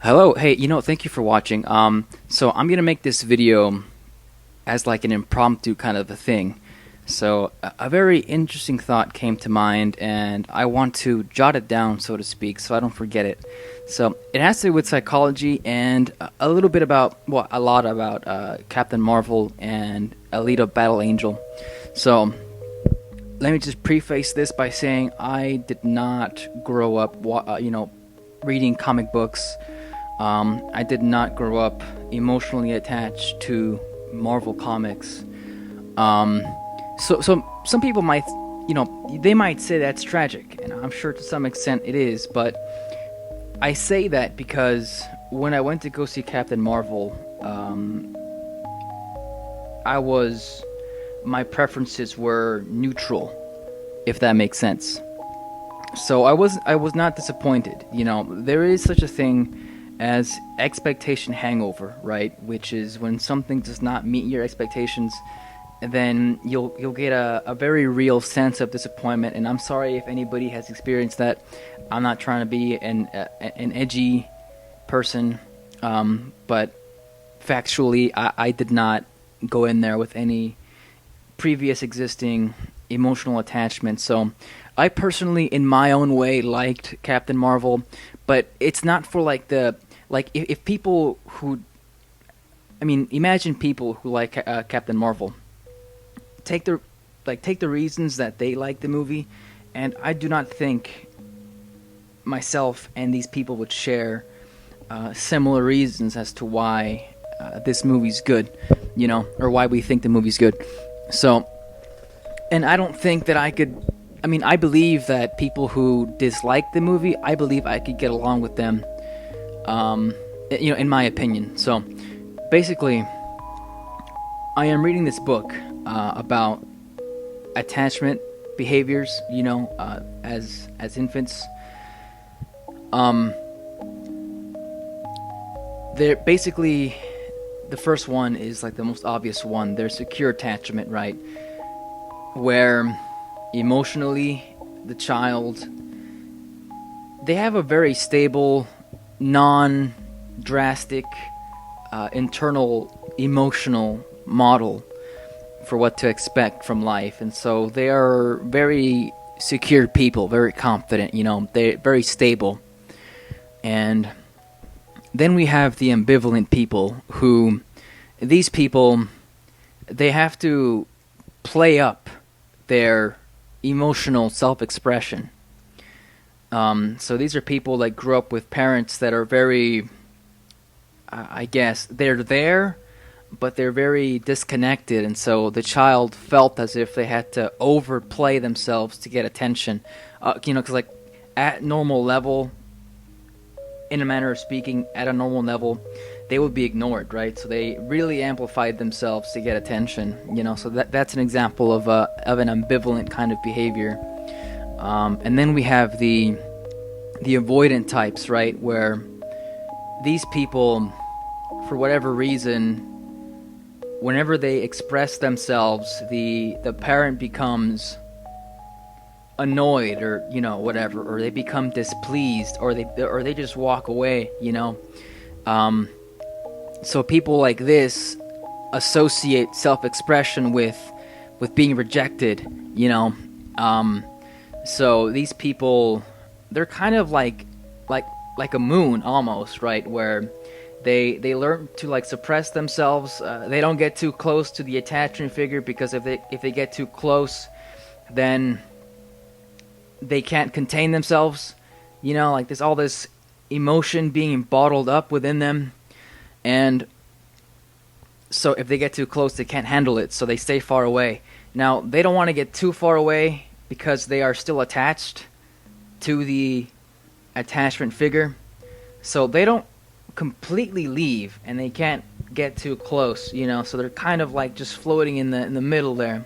Hello, hey, thank you for watching. So I'm gonna make this video as like an impromptu kind of a thing. So a very interesting thought came to mind, and I want to jot it down, so to speak, so I don't forget it. So it has to do with psychology and a little bit about, well, a lot about Captain Marvel and Alita Battle Angel. So let me just preface this by saying I did not grow up, reading comic books. I did not grow up emotionally attached to Marvel comics. So some people might, they might say that's tragic, and I'm sure to some extent it is. But I say that because when I went to go see Captain Marvel, my preferences were neutral, if that makes sense. So I was not disappointed. There is such a thing as expectation hangover, right? Which is when something does not meet your expectations, then you'll get a very real sense of disappointment. And I'm sorry if anybody has experienced that. I'm not trying to be an edgy person, but factually, I did not go in there with any previous existing emotional attachment. So I personally, in my own way, liked Captain Marvel, but it's not for if people who, imagine people who like Captain Marvel, take the reasons that they like the movie, and I do not think myself and these people would share similar reasons as to why this movie's good, or why we think the movie's good. So, and I don't think that I could. I believe that people who dislike the movie, I believe I could get along with them, in my opinion. So, basically, I am reading this book about attachment behaviors, as infants. They're basically, the first one is like the most obvious one. There's secure attachment, right? Where emotionally, the child, they have a very stable, non-drastic, internal emotional model for what to expect from life. And so they are very secure people, very confident, they're very stable. And then we have the ambivalent people who, these people, they have to play up their emotional self-expression. So these are people that grew up with parents that are very, I guess, they're there, but they're very disconnected, and so the child felt as if they had to overplay themselves to get attention. Because like at normal level, in a manner of speaking, at a normal level, they would be ignored, right? So they really amplified themselves to get attention, So that's an example of an ambivalent kind of behavior. And then we have the avoidant types, right? Where these people, for whatever reason, whenever they express themselves, the parent becomes annoyed, or whatever, or they become displeased, or they just walk away. So people like this associate self-expression with being rejected. So these people, they're kind of like a moon almost, right? Where they learn to like suppress themselves. They don't get too close to the attachment figure, because if they get too close, then they can't contain themselves. Like there's all this emotion being bottled up within them, and so if they get too close, they can't handle it, so they stay far away. Now, they don't want to get too far away because they are still attached to the attachment figure, so they don't completely leave, and they can't get too close, so they're kind of like just floating in the middle there.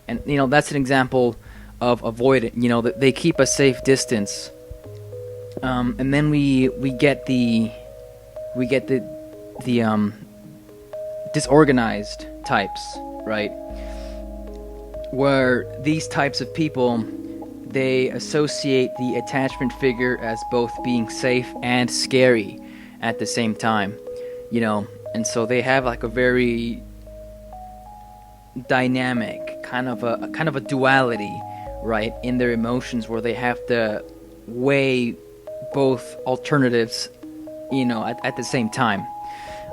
And that's an example of avoidant. That they keep a safe distance. And then we get the disorganized types, right? Where these types of people, they associate the attachment figure as both being safe and scary. at the same time, and so they have like a very dynamic kind of a duality, right, in their emotions, where they have to weigh both alternatives, at the same time.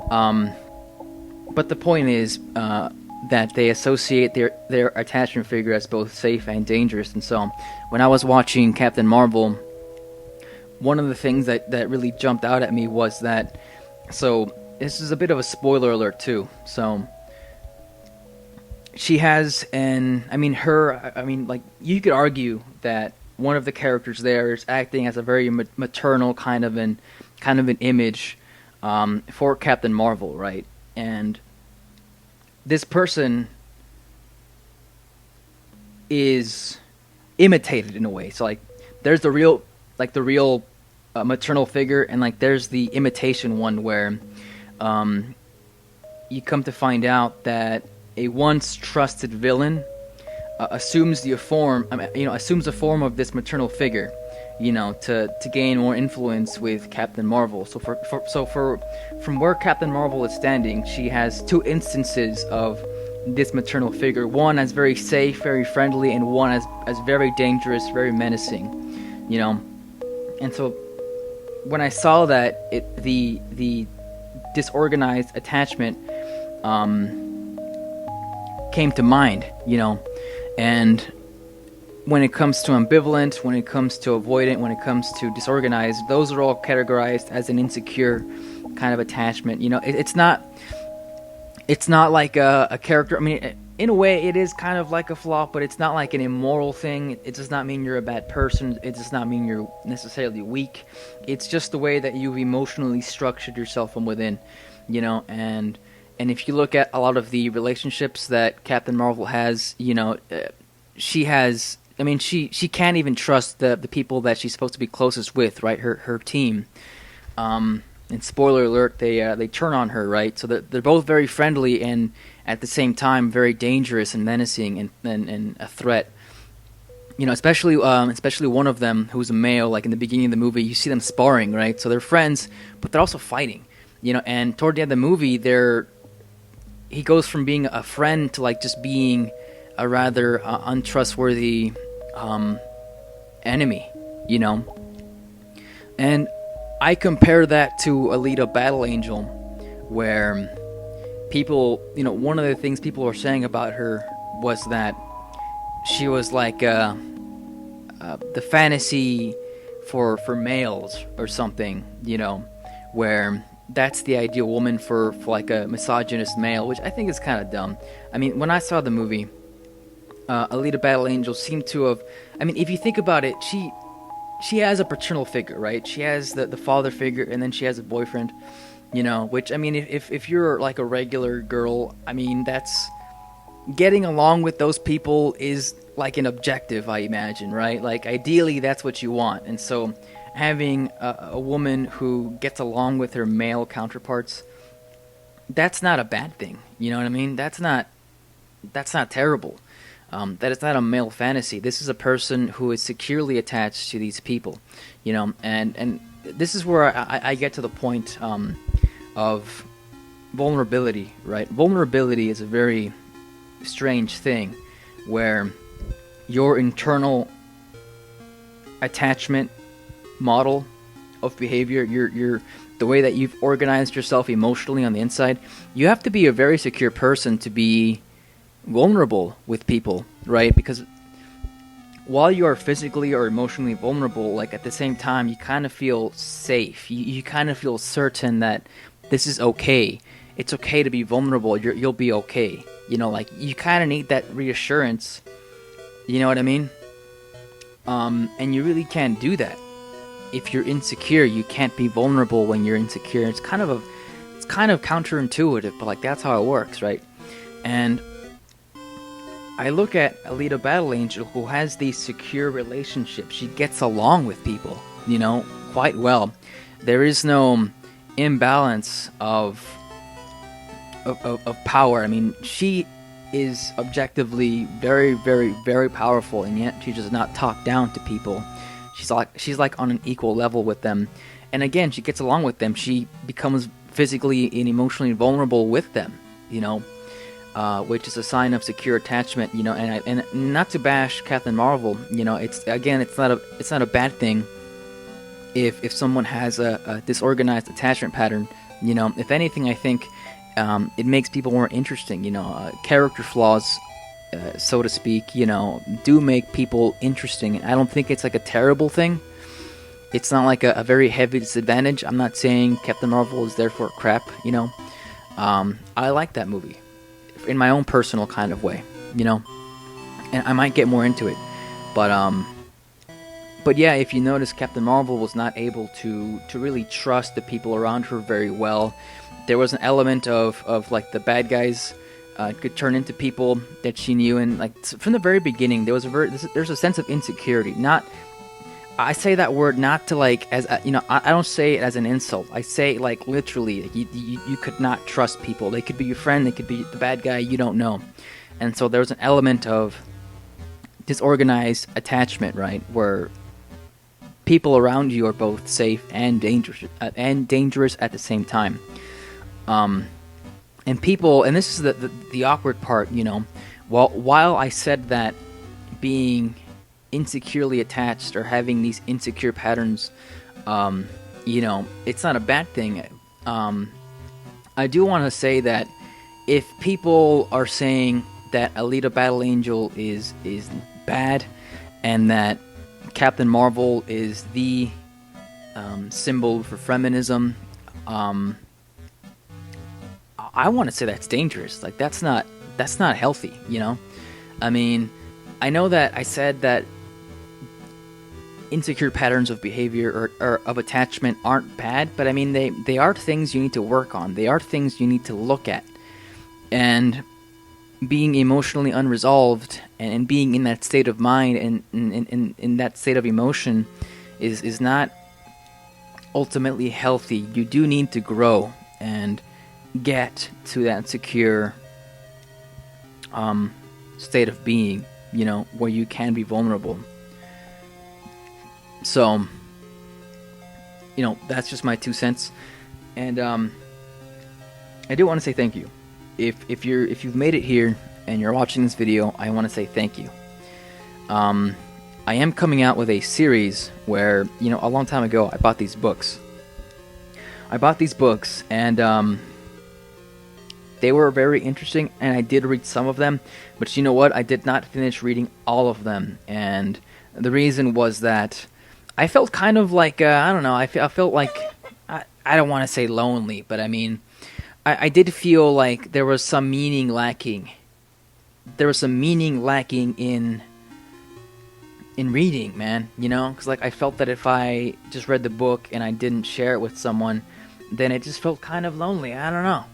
But the point is that they associate their attachment figure as both safe and dangerous. And so when I was watching Captain Marvel, one of the things that really jumped out at me was that, so this is a bit of a spoiler alert too, so she has like, you could argue that one of the characters there is acting as a very maternal kind of an image for Captain Marvel, right? And this person is imitated in a way. So like, there's the real maternal figure, and like there's the imitation one where you come to find out that a once trusted villain assumes the form of this maternal figure, to gain more influence with Captain Marvel. So from where Captain Marvel is standing, she has two instances of this maternal figure. One as very safe, very friendly, and one as very dangerous, very menacing. And so when I saw that, the disorganized attachment came to mind, and when it comes to ambivalent, when it comes to avoidant, when it comes to disorganized, those are all categorized as an insecure kind of attachment. It's not like a character. I mean, in a way, it is kind of like a flaw, but it's not like an immoral thing. It does not mean you're a bad person. It does not mean you're necessarily weak. It's just the way that you've emotionally structured yourself from within, and if you look at a lot of the relationships that Captain Marvel has, she has. I mean, she can't even trust the people that she's supposed to be closest with, right? Her team. And spoiler alert, they turn on her, right? So they're both very friendly and at the same time very dangerous and menacing and a threat. Especially one of them who's a male. Like in the beginning of the movie, you see them sparring, right? So they're friends, but they're also fighting. And toward the end of the movie, he goes from being a friend to like just being a rather untrustworthy enemy, and I compare that to Alita Battle Angel, where people, one of the things people were saying about her was that she was like the fantasy for males or something, where that's the ideal woman for like a misogynist male, which I think is kind of dumb. I mean, when I saw the movie, Alita Battle Angel seemed to have... I mean, if you think about it, she has a paternal figure, right? She has the father figure, and then she has a boyfriend, which, I mean, if you're like a regular girl, I mean, that's... Getting along with those people is like an objective, I imagine, right? Like, ideally, that's what you want. And so having a woman who gets along with her male counterparts, that's not a bad thing. You know what I mean? That's not terrible. That is not a male fantasy. This is a person who is securely attached to these people, and this is where I get to the point of vulnerability, right? Vulnerability is a very strange thing, where your internal attachment model of behavior, your the way that you've organized yourself emotionally on the inside, you have to be a very secure person to be vulnerable with people, right? Because while you are physically or emotionally vulnerable, like at the same time, you kind of feel safe. You kind of feel certain that this is okay. It's okay to be vulnerable. You'll be okay. Like you kind of need that reassurance. You know what I mean? And you really can't do that if you're insecure. You can't be vulnerable when you're insecure. It's kind of counterintuitive, but like that's how it works, right? And I look at Alita Battle Angel, who has these secure relationships. She gets along with people, quite well. There is no imbalance of power. I mean, she is objectively very, very, very powerful, and yet she does not talk down to people. She's like on an equal level with them, and again, she gets along with them. She becomes physically and emotionally vulnerable with them, you know, which is a sign of secure attachment, you know. And not to bash Captain Marvel, you know, it's not a bad thing if someone has a disorganized attachment pattern. You know, if anything, I think it makes people more interesting. You know, character flaws, so to speak, you know, do make people interesting. I don't think it's like a terrible thing. It's not like a very heavy disadvantage. I'm not saying Captain Marvel is therefore crap, you know. I like that movie in my own personal kind of way, you know. And I might get more into it. But yeah, if you notice, Captain Marvel was not able to really trust the people around her very well. There was an element of like the bad guys could turn into people that she knew, and like from the very beginning, there's a sense of insecurity. Not, I say that word not to like as you know, I don't say it as an insult. I say like literally, you could not trust people. They could be your friend, they could be the bad guy. You don't know, and so there was an element of disorganized attachment, right, where people around you are both safe and dangerous at the same time. And people, and this is the awkward part, you know. While I said that being insecurely attached or having these insecure patterns, you know, it's not a bad thing. I do want to say that if people are saying that Alita Battle Angel is bad, and that Captain Marvel is the symbol for feminism, I want to say that's dangerous. Like that's not healthy, you know. I mean, I know that I said that insecure patterns of behavior or of attachment aren't bad, but I mean they are things you need to work on. They are things you need to look at. And being emotionally unresolved and being in that state of mind and in that state of emotion is not ultimately healthy. You do need to grow and get to that secure state of being, you know, where you can be vulnerable. So, you know, that's just my 2 cents. And I do want to say thank you. If you've made it here and you're watching this video, I want to say thank you. I am coming out with a series where, you know, a long time ago I bought these books. And they were very interesting, and I did read some of them, but you know what? I did not finish reading all of them, and the reason was that I felt kind of like, I don't know, I felt like, I don't want to say lonely, but I mean, I did feel like there was some meaning lacking. There was some meaning lacking in reading, man, you know? Because like I felt that if I just read the book and I didn't share it with someone, then it just felt kind of lonely. I don't know.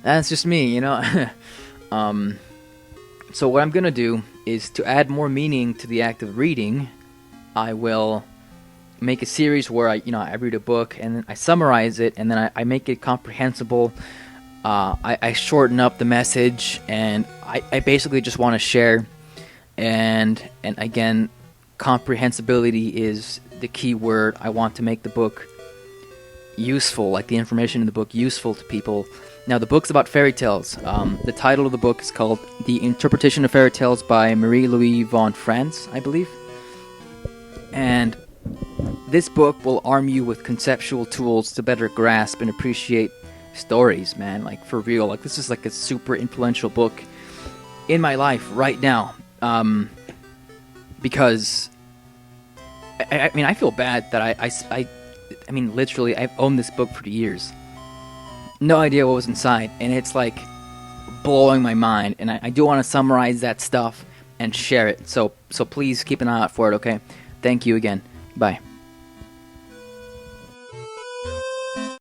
That's just me, you know? So what I'm going to do is to add more meaning to the act of reading, I will make a series where I read a book and then I summarize it, and then I make it comprehensible. I shorten up the message, and I basically just want to share. And again, comprehensibility is the key word. I want to make the book useful, like the information in the book useful to people. Now, the book's about fairy tales. The title of the book is called The Interpretation of Fairy Tales by Marie-Louise von France, I believe. And this book will arm you with conceptual tools to better grasp and appreciate stories, man. Like, for real. Like, this is like a super influential book in my life right now. Because, I mean, I feel bad that I mean, literally, I've owned this book for years. No idea what was inside, and it's like blowing my mind, and I do want to summarize that stuff and share it. So please keep an eye out for it, okay? Thank you again. Bye.